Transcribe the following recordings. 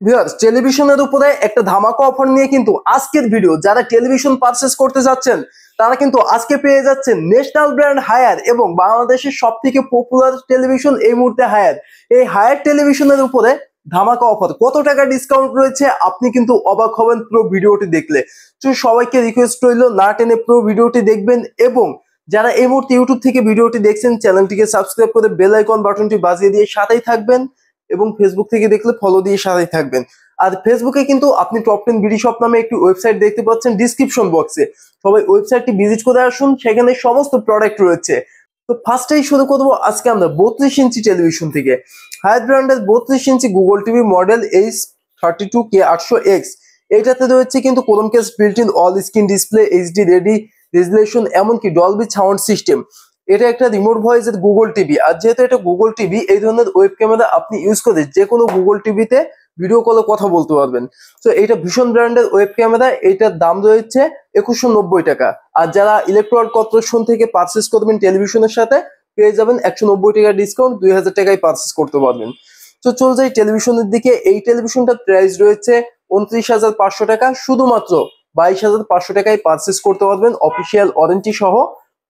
Viewers, টেলিভিশনের উপরে একটা ধামাকা অফার নিয়ে কিন্তু আজকের ভিডিও। যারা টেলিভিশন পারচেজ করতে যাচ্ছেন তারা কিন্তু আজকে পেয়ে যাচ্ছেন ন্যাশনাল ব্র্যান্ড হায়ার এবং বাংলাদেশের সব থেকে পপুলার টেলিভিশন এই মুহূর্তে হায়ার। এই হায়ার টেলিভিশনের উপরে ধামাকা অফার, কত টাকা ডিসকাউন্ট রয়েছে আপনি কিন্তু অবাক হবেন পুরো ভিডিওটি দেখলে। তো সবাইকে রিকোয়েস্ট রইল না টেনে পুরো ভিডিওটি দেখবেন এবং যারা এই মুহূর্তে ইউটিউব থেকে ভিডিওটি দেখছেন চ্যানেলটিকে সাবস্ক্রাইব করে বেল আইকন বাটনটি বাজিয়ে দিয়ে সাথেই থাকবেন এবং ফেসবুক থেকে দেখলে ফলো দিয়ে সাথেই থাকবেন। আর ফেসবুকে কিন্তু আপনি টপ 10 বিডি শপ নামে একটি ওয়েবসাইট দেখতে পাচ্ছেন ডিসক্রিপশন বক্সে। সবাই ওয়েবসাইটটি ভিজিট করে আসুন, সেখানে সমস্ত প্রোডাক্ট রয়েছে। তো ফার্স্টেই শুরু করবো আজকে আমরা 32 ইঞ্চি টেলিভিশন থেকে। হায়ার ব্র্যান্ডের 32 ইঞ্চি গুগল টিভি মডেল H32K800X। এটাতে রয়েছে কিন্তু Chromecast built in all screen display, HD ready resolution, এমনকি ডলবি সাউন্ড সিস্টেম। এটা একটা রিমোট ভয়েসের গুগল টিভি। আর যেহেতু এটা গুগল টিভি, এই ধরনের ওয়েব ক্যামেরা আপনি ইউজ করে যে কোনো গুগল টিভিতে ভিডিও কলে কথা বলতে পারবেন। তো এটা ভীষণ ব্র্যান্ডের ওয়েব ক্যামেরা। এইটার দাম রয়েছে 2190 টাকা। আর যারা ইলেকট্রনিক কর্পোরেশন থেকে পারচেস করবেন টেলিভিশনের সাথে পেয়ে যাবেন 190 টাকা ডিসকাউন্ট, 2000 টাকায় পারচেস করতে পারবেন। তো চলে যাই টেলিভিশনের দিকে। এই টেলিভিশনটার প্রাইস রয়েছে 29,500 টাকা। শুধুমাত্র 22,500 টাকায় পারচেস করতে পারবেন অফিসিয়াল ওয়ারেন্টি সহ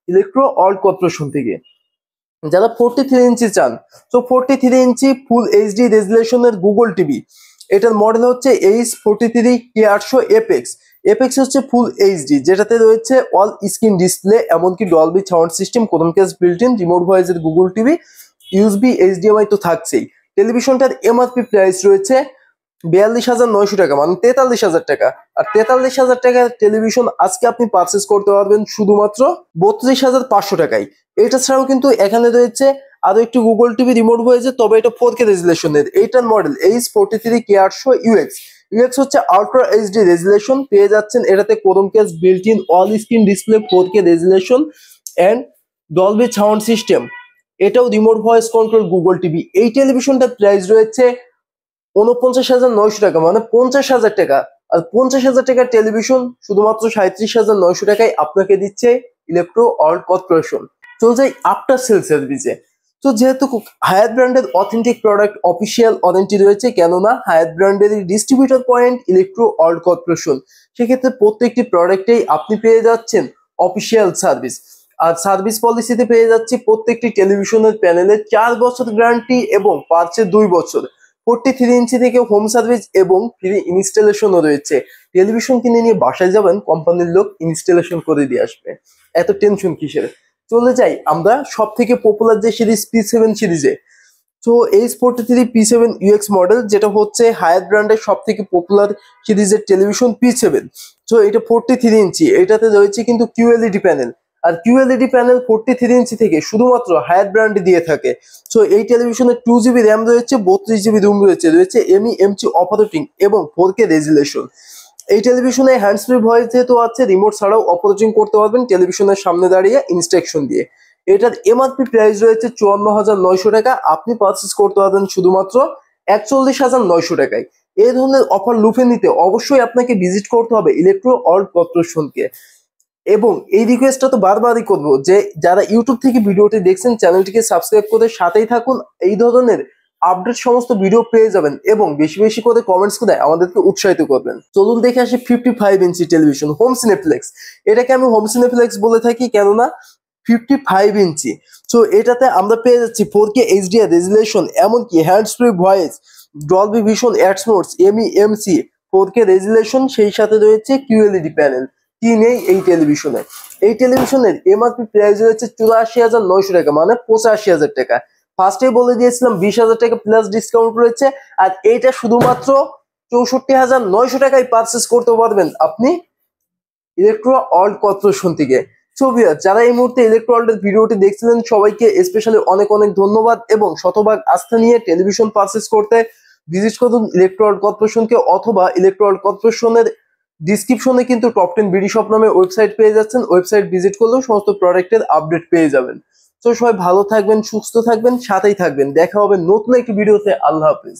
ইলেকট্রো অল কর্পোরেশন থেকে। যারা 43 ইঞ্চি চান, তো 43 ইঞ্চি ফুল এইচডি রেজুলেশনের গুগল টিভি, এটার মডেল হচ্ছে H43K800FX। এফএক্স হচ্ছে ফুল এইচডি, যেটাতে রয়েছে অল স্ক্রিন ডিসপ্লে, এমনকি Dolby sound system, Chromecast built in, remote ভয়েসের গুগল টিভি, ইউএসবি, এইচডিএমআই তো থাকছেই। টেলিভিশনটার এমআরপি প্রাইস রয়েছে 42,900 টাকা, মানে 43,000 টাকা। আর 43,000 টাকার টেলিভিশন আজকে আপনি পারচেস করতে পারবেন শুধুমাত্র 32,500 টাকায়। এটা ছাড়াও কিন্তু এখানে রয়েছে আরো একটি গুগল টিভি রিমোট ভয়েসের, তবে এটা 4K রেজুলেশনের। এইটার মডেল H43K800UX। ইউএক্স হচ্ছে আল্ট্রা এইচডি রেজুলেশন, পেয়ে যাচ্ছেন এটাতে Chromecast built in all screen display, 4K resolution and Dolby sound system. এটাও remote voice control Google TV. এই টেলিভিশনটার প্রাইস রয়েছে 49,900 টাকা, মানে 50,000 টাকা। আর 50,000 টাকার টেলিভিশন শুধুমাত্র 37,900 টাকায় আপনাকে দিচ্ছে ইলেকট্রো অল্ড কর্পোরেশন। চলে যাই আফটার সেল সার্ভিসে। তো যেহেতু হায়ার ব্র্যান্ডের অথেন্টিক প্রোডাক্ট অফিসিয়াল ওয়ারেন্টি রয়েছে, কেননা হায়ার ব্র্যান্ডের distributor point electro old corporation, সেক্ষেত্রে প্রত্যেকটি প্রোডাক্টেই আপনি পেয়ে যাচ্ছেন অফিসিয়াল সার্ভিস। আর সার্ভিস পলিসিতে পেয়ে যাচ্ছি প্রত্যেকটি টেলিভিশনের প্যানেলে 4 বছর গ্যারান্টি এবং পার্টসে 2 বছর। 43 ইঞ্চি থেকে হোম সার্ভিস এবং ফ্রি ইনস্টলেশনও রয়েছে। টেলিভিশন কিনে নিয়ে বাসায় যাবেন, কোম্পানির লোক ইনস্টলেশন করে দিয়ে আসবে, এত টেনশন কিসের। চলে যাই আমরা সব থেকে পপুলার যে সিরিজ P7 সিরিজে। তো H43P7UX মডেল, যেটা হচ্ছে হায়ার ব্র্যান্ডের সব থেকে পপুলার সিরিজের টেলিভিশন P7। তো এটা 43 ইঞ্চি, এটাতে রয়েছে কিন্তু QLED প্যানেল। আর QLED প্যানেল 43 ইঞ্চি থেকে শুধুমাত্র হায়ার ব্র্যান্ডে দিয়ে থাকে। তো এই টেলিভিশনে 2GB র্যাম রয়েছে, 32GB রুম রয়েছে, MEMC অপারেটিং এবং 4K রেজুলেশন। এই টেলিভিশনে হ্যান্ডস ফ্রি ভয়েস যেহেতু আছে, রিমোট ছাড়াও অপারেটিং করতে পারবেন টেলিভিশনের সামনে দাঁড়িয়ে ইনস্ট্রাকশন দিয়ে। এটার এমআরপি প্রাইস রয়েছে 54,900 টাকা। আপনি পারচেস করতে পারবেন শুধুমাত্র 41,900 টাকায়। এই ধরনের অফার লুফে নিতে অবশ্যই আপনাকে ভিজিট করতে হবে ইলেকট্রো অল্ড কর্পোরেশনকে। এবং এই রিকোয়েস্টটা তো বারবারই করবো যে যারা ইউটিউব থেকে ভিডিওটি দেখছেন চ্যানেলটিকে সাবস্ক্রাইব করে সাথেই থাকুন। এই ধরনের আপডেট সমস্ত ভিডিও পেয়ে যাবেন এবং বেশি বেশি করে কমেন্টস করে আমাদেরকে উৎসাহিত করবেন। চলুন দেখে আসি 55 ইঞ্চি টেলিভিশন হোম সিনেপ্লেক্স। এটাকে আমি হোম সিনেপ্লেক্স বলে থাকি, কেননা 55 ইঞ্চি। তো এটাতে আমরা পেয়ে যাচ্ছি 4K HDR রেজুলেশন, এমনকি hands free voice, Dolby vision, Atmos, MEMC, 4K resolution, সেই সাথে রয়েছে QLED প্যানেল। কি নেই এই টেলিভিশনে? এই টেলিভিশনের এমআরপি প্রাইস রয়েছে 84,900 টাকা, মানে 85,000 টাকা। ফার্স্টে বলে দিয়েছিলাম 20,000 টাকা প্লাস ডিসকাউন্ট রয়েছে। আর এইটা শুধুমাত্র 64,900 টাকায় পারচেস করতে পারবেন আপনি ইলেকট্রো অল্ড কর্পোরেশন থেকে। সো ভিউয়ার, যারা এই মুহূর্তে ইলেকট্রো অল্ডের ভিডিওটি দেখছিলেন সবাইকে স্পেশালি অনেক অনেক ধন্যবাদ এবং শতভাগ আস্থা নিয়ে টেলিভিশন পারচেস করতে ভিজিট করুন ইলেকট্রো অল্ড কর্পোরেশনকে, অথবা ইলেকট্রো অল্ড কর্পোরেশনের ডিসক্রিপশনে কিন্তু টপ 10 বিডি শপ নামে ওয়েবসাইট পেয়ে যাচ্ছেন। ওয়েবসাইট ভিজিট করলেও সমস্ত প্রোডাক্টের আপডেট পেয়ে যাবেন। তো সবাই ভালো থাকবেন, সুস্থ থাকবেন, সাথেই থাকবেন। দেখা হবে নতুন একটি ভিডিওতে। আল্লাহ হাফেজ।